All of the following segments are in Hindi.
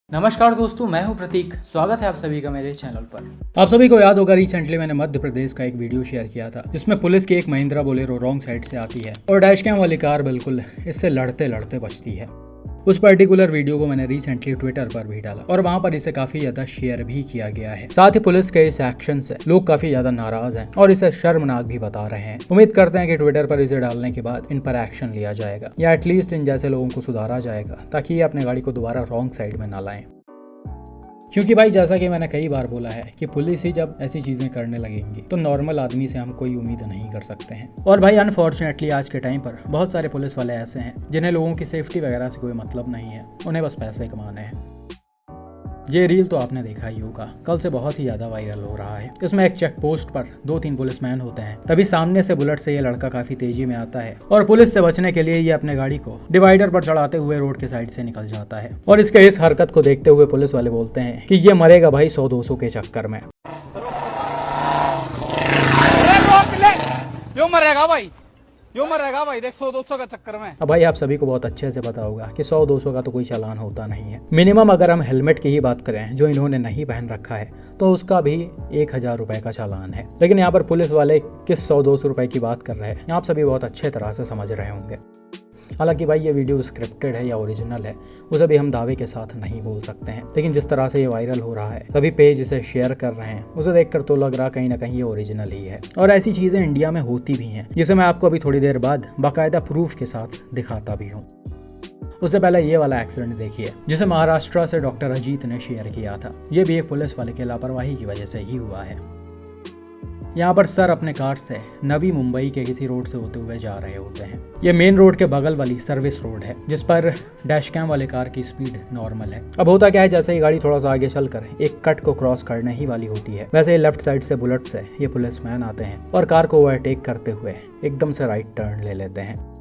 नमस्कार दोस्तों, मैं हूं प्रतीक। स्वागत है आप सभी का मेरे चैनल पर। आप सभी को याद होगा रिसेंटली मैंने मध्य प्रदेश का एक वीडियो शेयर किया था जिसमें पुलिस की एक महिंद्रा बोलेरो रॉन्ग साइड से आती है और डैश कैम वाली कार बिल्कुल इससे लड़ते लड़ते बचती है। उस पर्टिकुलर वीडियो को मैंने रिसेंटली ट्विटर पर भी डाला और वहां पर इसे काफी ज्यादा शेयर भी किया गया है। साथ ही पुलिस के इस एक्शन से लोग काफी ज्यादा नाराज हैं और इसे शर्मनाक भी बता रहे हैं। उम्मीद करते हैं कि ट्विटर पर इसे डालने के बाद इन पर एक्शन लिया जाएगा या एटलीस्ट इन जैसे लोगों को सुधारा जाएगा ताकि ये अपने गाड़ी को दोबारा रॉन्ग साइड में ना लाएं। क्योंकि भाई जैसा कि मैंने कई बार बोला है कि पुलिस ही जब ऐसी चीजें करने लगेंगी तो नॉर्मल आदमी से हम कोई उम्मीद नहीं कर सकते हैं। और भाई अनफॉर्चुनेटली आज के टाइम पर बहुत सारे पुलिस वाले ऐसे हैं जिन्हें लोगों की सेफ्टी वगैरह से कोई मतलब नहीं है, उन्हें बस पैसे कमाने हैं। ये रील तो आपने देखा ही होगा, कल से बहुत ही ज्यादा वायरल हो रहा है। इसमें एक चेक पोस्ट पर 2-3 पुलिसमैन होते हैं, तभी सामने से बुलेट से ये लड़का काफी तेजी में आता है और पुलिस से बचने के लिए ये अपने गाड़ी को डिवाइडर पर चढ़ाते हुए रोड के साइड से निकल जाता है। और इसके इस हरकत को देखते हुए पुलिस वाले बोलते हैं कि ये मरेगा भाई 100-200 के चक्कर में। यो मरेगा भाई देख 100-200 का चक्कर में। अब भाई आप सभी को बहुत अच्छे से पता होगा कि 100-200 का तो कोई चालान होता नहीं है। मिनिमम अगर हम हेलमेट की ही बात करें जो इन्होंने नहीं पहन रखा है तो उसका भी 1000 रुपए का चालान है। लेकिन यहाँ पर पुलिस वाले किस 100-200 रुपए की बात कर रहे हैं आप सभी बहुत अच्छे तरह से समझ रहे होंगे। हालांकि भाई ये वीडियो स्क्रिप्टेड है या ओरिजिनल है उसे भी हम दावे के साथ नहीं बोल सकते हैं, लेकिन जिस तरह से ये वायरल हो रहा है सभी पेज इसे शेयर कर रहे हैं उसे देखकर तो लग रहा कहीं ना कहीं ये ओरिजिनल ही है। और ऐसी चीजें इंडिया में होती भी हैं जिसे मैं आपको अभी थोड़ी देर बाद बाकायदा प्रूफ के साथ दिखाता भी हूँ। उससे पहले ये वाला एक्सीडेंट देखिए जिसे महाराष्ट्र से डॉक्टर अजीत ने शेयर किया था। ये भी एक पुलिस वाले की लापरवाही की वजह से ही हुआ है। यहाँ पर सर अपने कार से नवी मुंबई के किसी रोड से होते हुए जा रहे होते हैं। ये मेन रोड के बगल वाली सर्विस रोड है जिस पर डैश कैम वाले कार की स्पीड नॉर्मल है। अब होता क्या है, जैसे ही गाड़ी थोड़ा सा आगे चलकर एक कट को क्रॉस करने ही वाली होती है वैसे ही लेफ्ट साइड से बुलेट से ये पुलिसमैन आते हैं और कार को ओवरटेक करते हुए एकदम से राइट टर्न ले लेते हैं।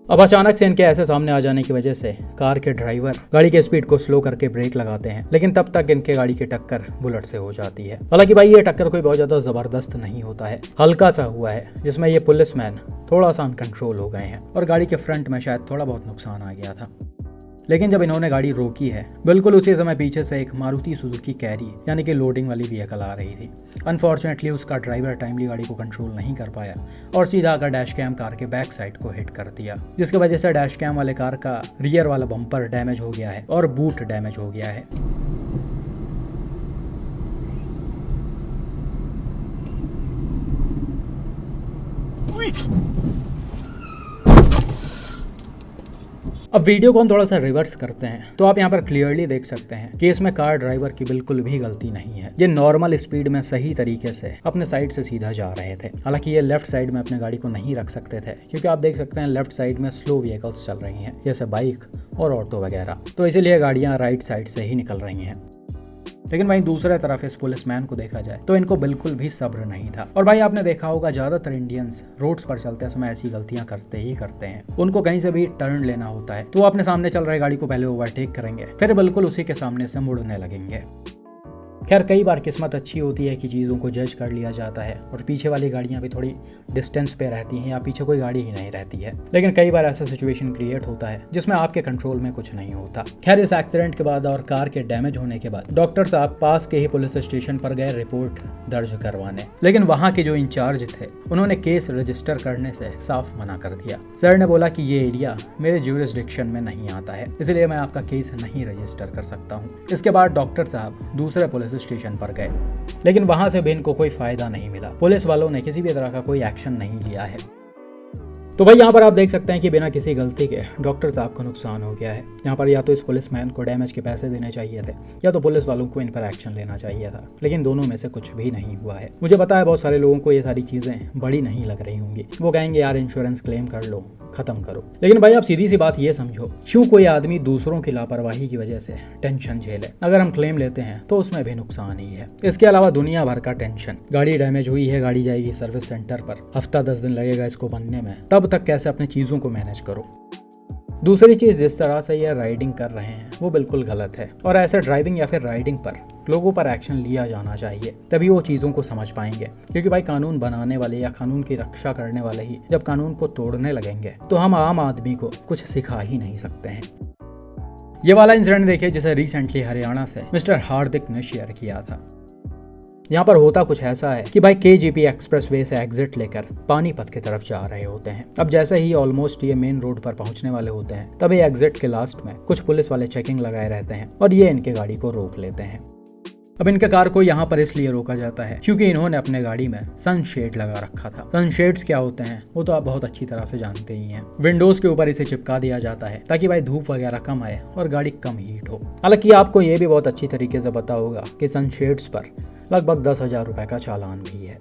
अब अचानक से इनके ऐसे सामने आ जाने की वजह से कार के ड्राइवर गाड़ी के स्पीड को स्लो करके ब्रेक लगाते हैं, लेकिन तब तक इनके गाड़ी की टक्कर बुलेट से हो जाती है। हालांकि भाई ये टक्कर कोई बहुत ज्यादा जबरदस्त नहीं होता है, हल्का सा हुआ है जिसमें ये पुलिसमैन थोड़ा सा अनकंट्रोल हो गए हैं और गाड़ी के फ्रंट में शायद थोड़ा बहुत नुकसान आ गया था। लेकिन जब इन्होंने गाड़ी रोकी है बिल्कुल उसी समय पीछे से एक मारुति सुजुकी कैरी यानी कि लोडिंग वाली व्हीकल आ रही थी। अनफॉर्चुनेटली उसका ड्राइवर टाइमली गाड़ी को कंट्रोल नहीं कर पाया और सीधा आकर डैश कैम कार के बैक साइड को हिट कर दिया, जिसकी वजह से डैश कैम वाले कार का रियर वाला बम्पर डैमेज हो गया है और बूट डैमेज हो गया है। अब वीडियो को हम थोड़ा सा रिवर्स करते हैं तो आप यहाँ पर क्लियरली देख सकते हैं कि इसमें कार ड्राइवर की बिल्कुल भी गलती नहीं है। ये नॉर्मल स्पीड में सही तरीके से अपने साइड से सीधा जा रहे थे। हालांकि ये लेफ्ट साइड में अपने गाड़ी को नहीं रख सकते थे क्योंकि आप देख सकते हैं लेफ्ट साइड में स्लो व्हीकल्स चल रही हैं जैसे बाइक और ऑटो वगैरह, तो इसीलिए गाड़ियाँ राइट साइड से ही निकल रही हैं। लेकिन वहीं दूसरे तरफ इस पुलिसमैन को देखा जाए तो इनको बिल्कुल भी सब्र नहीं था। और भाई आपने देखा होगा ज्यादातर इंडियंस रोड्स पर चलते समय ऐसी गलतियां करते ही करते हैं। उनको कहीं से भी टर्न लेना होता है तो वो अपने सामने चल रहे गाड़ी को पहले ओवरटेक करेंगे फिर बिल्कुल उसी के सामने से मुड़ने लगेंगे। खैर कई बार किस्मत अच्छी होती है कि चीज़ों को जज कर लिया जाता है और पीछे वाली गाड़ियाँ भी थोड़ी डिस्टेंस पे रहती हैं या पीछे कोई गाड़ी ही नहीं रहती है। लेकिन कई बार ऐसा सिचुएशन क्रिएट होता है जिसमें आपके कंट्रोल में कुछ नहीं होता। खैर इस एक्सीडेंट के बाद और कार के डैमेज होने के बाद डॉक्टर साहब पास के ही पुलिस स्टेशन पर गए रिपोर्ट दर्ज करवाने, लेकिन वहाँ के जो इंचार्ज थे उन्होंने केस रजिस्टर करने से साफ मना कर दिया। सर ने बोला कि ये एरिया मेरे ज्यूरिसडिक्शन में नहीं आता है, इसलिए मैं आपका केस नहीं रजिस्टर कर सकता हूँ। इसके बाद डॉक्टर साहब दूसरे पुलिस स्टेशन पर गए, लेकिन वहां से भी इनको कोई फायदा नहीं मिला। पुलिस वालों ने किसी भी तरह का कोई एक्शन नहीं लिया है। तो भाई यहाँ पर आप देख सकते हैं कि बिना किसी गलती के डॉक्टर साहब को नुकसान हो गया है। यहाँ पर या तो इस पुलिसमैन को डैमेज के पैसे देने चाहिए थे या तो पुलिस वालों को इन पर एक्शन लेना चाहिए था, लेकिन दोनों में से कुछ भी नहीं हुआ है। मुझे पता है बहुत सारे लोगों को ये सारी चीजें बड़ी नहीं लग रही होंगी, वो कहेंगे यार इंश्योरेंस क्लेम कर लो खत्म करो। लेकिन भाई आप सीधी सी बात ये समझो, क्यों कोई आदमी दूसरों की लापरवाही की वजह से टेंशन झेले? अगर हम क्लेम लेते हैं तो उसमें भी नुकसान ही है। इसके अलावा दुनिया भर का टेंशन, गाड़ी डैमेज हुई है, गाड़ी जाएगी सर्विस सेंटर पर, हफ्ता 10 दिन लगेगा इसको बनने में, तब तक कैसे अपनी चीजों को मैनेज करो। दूसरी चीज, जिस तरह से ये राइडिंग कर रहे हैं वो बिल्कुल गलत है और ऐसे ड्राइविंग या फिर राइडिंग पर लोगों पर एक्शन लिया जाना चाहिए, तभी वो चीज़ों को समझ पाएंगे। क्योंकि भाई कानून बनाने वाले या कानून की रक्षा करने वाले ही जब कानून को तोड़ने लगेंगे तो हम आम आदमी को कुछ सिखा ही नहीं सकते हैं। ये वाला इंसिडेंट देखिए जिसे रिसेंटली हरियाणा से मिस्टर हार्दिक ने शेयर किया था। यहाँ पर होता कुछ ऐसा है कि भाई KGP एक्सप्रेसवे से एग्जिट लेकर पानीपत की तरफ जा रहे होते हैं। अब जैसे ही ऑलमोस्ट ये मेन रोड पर पहुंचने वाले होते हैं तभी एग्जिट के लास्ट में कुछ पुलिस वाले चेकिंग लगाए रहते हैं और ये इनके गाड़ी को रोक लेते हैं। अब इनके कार को यहाँ पर इसलिए रोका जाता है क्योंकि इन्होंने अपने गाड़ी में सनशेड लगा रखा था। सनशेड्स क्या होते हैं वो तो आप बहुत अच्छी तरह से जानते ही हैं। विंडोज के ऊपर इसे चिपका दिया जाता है ताकि भाई धूप वगैरह कम आए और गाड़ी कम हीट हो। हालांकि आपको ये भी बहुत अच्छी तरीके से पता होगा कि सनशेड्स पर लगभग 10,000 रुपए का चालान भी है।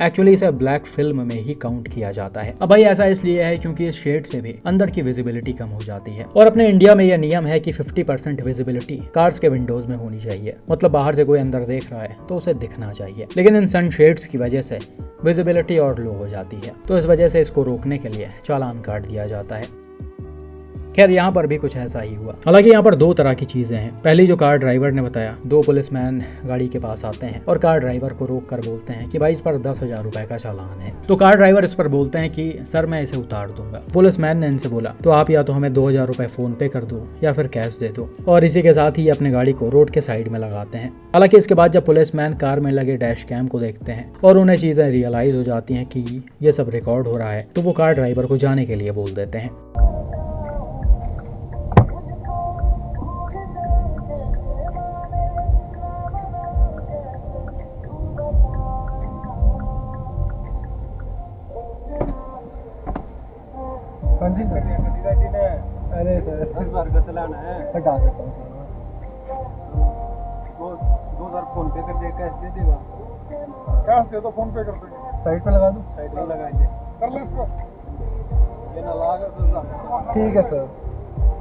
एक्चुअली इसे ब्लैक फिल्म में ही काउंट किया जाता है। अब भाई ऐसा इसलिए है क्योंकि इस शेड से भी अंदर की विजिबिलिटी कम हो जाती है और अपने इंडिया में यह नियम है कि 50% विजिबिलिटी कार्स के विंडोज में होनी चाहिए। मतलब बाहर से कोई अंदर देख रहा है तो उसे दिखना चाहिए, लेकिन इन सन शेड्स की वजह से विजिबिलिटी और लो हो जाती है, तो इस वजह से इसको रोकने के लिए चालान काट दिया जाता है। खैर यहाँ पर भी कुछ ऐसा ही हुआ। हालांकि यहाँ पर दो तरह की चीजें हैं। पहली जो कार ड्राइवर ने बताया, दो पुलिसमैन गाड़ी के पास आते हैं और कार ड्राइवर को रोक कर बोलते हैं कि भाई इस पर 10,000 रुपए का चालान है। तो कार ड्राइवर इस पर बोलते हैं कि सर मैं इसे उतार दूंगा। पुलिसमैन ने इनसे बोला तो आप या तो हमें 2,000 रुपए फोन पे कर दो या फिर कैश दे दो, और इसी के साथ ही अपने गाड़ी को रोड के साइड में लगाते हैं। हालांकि इसके बाद जब पुलिसमैन कार में लगे डैश कैम को देखते हैं और उन्हें चीजें रियलाइज हो जाती हैं कि ये सब रिकॉर्ड हो रहा है, तो वो कार ड्राइवर को जाने के लिए बोल देते हैं। हाँ जी सर। अरे सर 10,000 का चलाना है, हटा देता हूँ सर। वो 2,000 फोन पे कर दे, कैश दे देगा। कैश दे दो, फोन पे कर देंगे। साइड पे लगा दूँ? साइड में लगाएंगे, कर ले इसको। ये ना लागा ठीक है सर,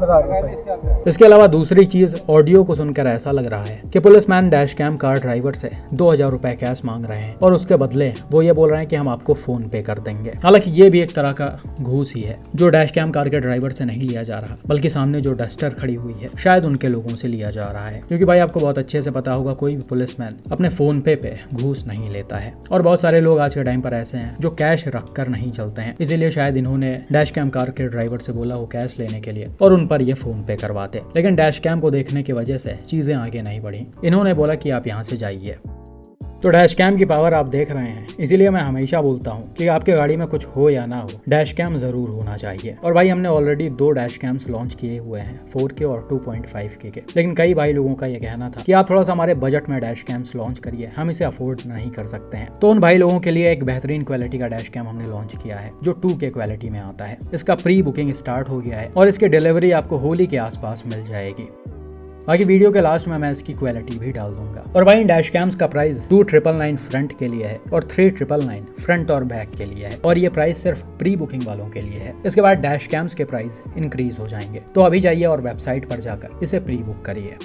लगा रहे हैं इसके आगे। इसके अलावा दूसरी चीज, ऑडियो को सुनकर ऐसा लग रहा है कि policeman dash cam car driver से 2,000 रुपए कैश मांग रहे हैं और उसके बदले वो ये बोल रहे हैं कि हम आपको फोन पे कर देंगे। हालांकि ये भी एक तरह का घूस ही है जो डैश कैम कार के ड्राइवर से नहीं लिया जा रहा, बल्कि सामने जो डस्टर खड़ी हुई है शायद उनके लोगों से लिया जा रहा है। क्योंकि भाई आपको बहुत अच्छे से पता होगा कोई भी पुलिसमैन अपने फोन पे घूस नहीं लेता है, और बहुत सारे लोग आज के टाइम पर ऐसे हैं जो कैश रख कर नहीं चलते हैं। इसीलिए शायद इन्होंने डैश कैम कार के ड्राइवर से बोला हो कैश लेने के लिए और उन पर ये फोन पे करवाते। लेकिन डैश कैम को देखने की वजह से चीजें आगे नहीं बढ़ी। इन्होंने बोला कि आप यहाँ से जाइए। तो डैश कैम की पावर आप देख रहे हैं, इसीलिए मैं हमेशा बोलता हूँ कि आपके गाड़ी में कुछ हो या ना हो, डैश कैम जरूर होना चाहिए। और भाई हमने ऑलरेडी 2 डैश कैम्स लॉन्च किए हुए हैं, 4K और 2.5K के। लेकिन कई भाई लोगों का ये कहना था कि आप थोड़ा सा हमारे बजट में डैश कैम्स लॉन्च करिए, हम इसे अफोर्ड नहीं कर सकते हैं। तो उन भाई लोगों के लिए एक बेहतरीन क्वालिटी का डैश कैम हमने लॉन्च किया है जो 2K क्वालिटी में आता है। इसका प्री बुकिंग स्टार्ट हो गया है और इसकी डिलीवरी आपको होली के आसपास मिल जाएगी। बाकी वीडियो के लास्ट में मैं इसकी क्वालिटी भी डाल दूंगा। और भाई इन डैश कैम्स का प्राइस 2,999 फ्रंट के लिए है और 3,999 फ्रंट और बैक के लिए है, और ये प्राइस सिर्फ प्री बुकिंग वालों के लिए है। इसके बाद डैश कैम्स के प्राइस इंक्रीज हो जाएंगे। तो अभी जाइए और वेबसाइट पर जाकर इसे प्री बुक करिए।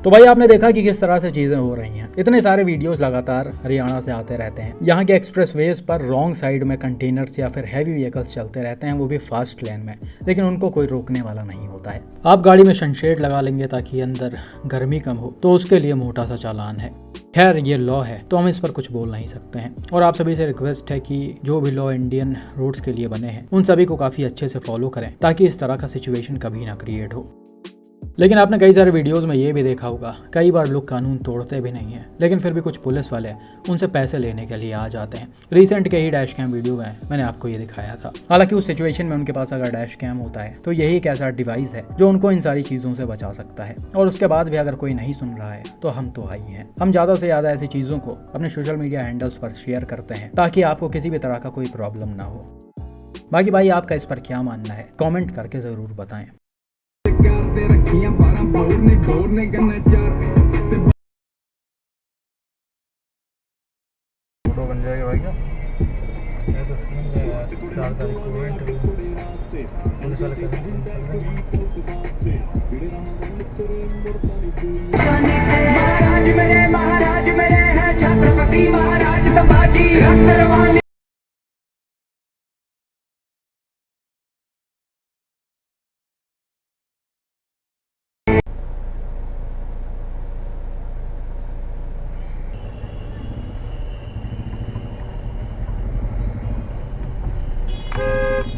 तो भाई आपने देखा कि किस तरह से चीजें हो रही हैं। इतने सारे वीडियोस लगातार हरियाणा से आते रहते हैं। यहाँ के एक्सप्रेसवेज पर रॉन्ग साइड में कंटेनर्स या फिर हैवी व्हीकल्स चलते रहते हैं, वो भी फास्ट लेन में, लेकिन उनको कोई रोकने वाला नहीं होता है। आप गाड़ी में सनशेड लगा लेंगे ताकि अंदर गर्मी कम हो, तो उसके लिए मोटा सा चालान है। खैर ये लॉ है तो हम इस पर कुछ बोल नहीं सकते हैं, और आप सभी से रिक्वेस्ट है कि जो भी लॉ इंडियन रोड्स के लिए बने हैं उन सभी को काफ़ी अच्छे से फॉलो करें ताकि इस तरह का सिचुएशन कभी ना क्रिएट हो। लेकिन आपने कई सारे वीडियोस में ये भी देखा होगा, कई बार लोग कानून तोड़ते भी नहीं हैं, लेकिन फिर भी कुछ पुलिस वाले उनसे पैसे लेने के लिए आ जाते हैं। रिसेंट के ही डैश कैम वीडियो में मैंने आपको ये दिखाया था। हालांकि उस सिचुएशन में उनके पास अगर डैश कैम होता है तो यही एक ऐसा डिवाइस है जो उनको इन सारी चीज़ों से बचा सकता है। और उसके बाद भी अगर कोई नहीं सुन रहा है तो हम तो हाई हैं। हम ज़्यादा से ज़्यादा ऐसी चीज़ों को अपने सोशल मीडिया हैंडल्स पर शेयर करते हैं ताकि आपको किसी भी तरह का कोई प्रॉब्लम ना हो। बाकी भाई आपका इस पर क्या मानना है कॉमेंट करके ज़रूर बताएं। फोटो बन जाएगा भाई क्या? ये तो ठीक है यार, 4 तारीख को इवेंट पुलिस वाले करेंगे। महाराज मेरे हैं छत्रपति महाराज संभाजी, रक्त रवानी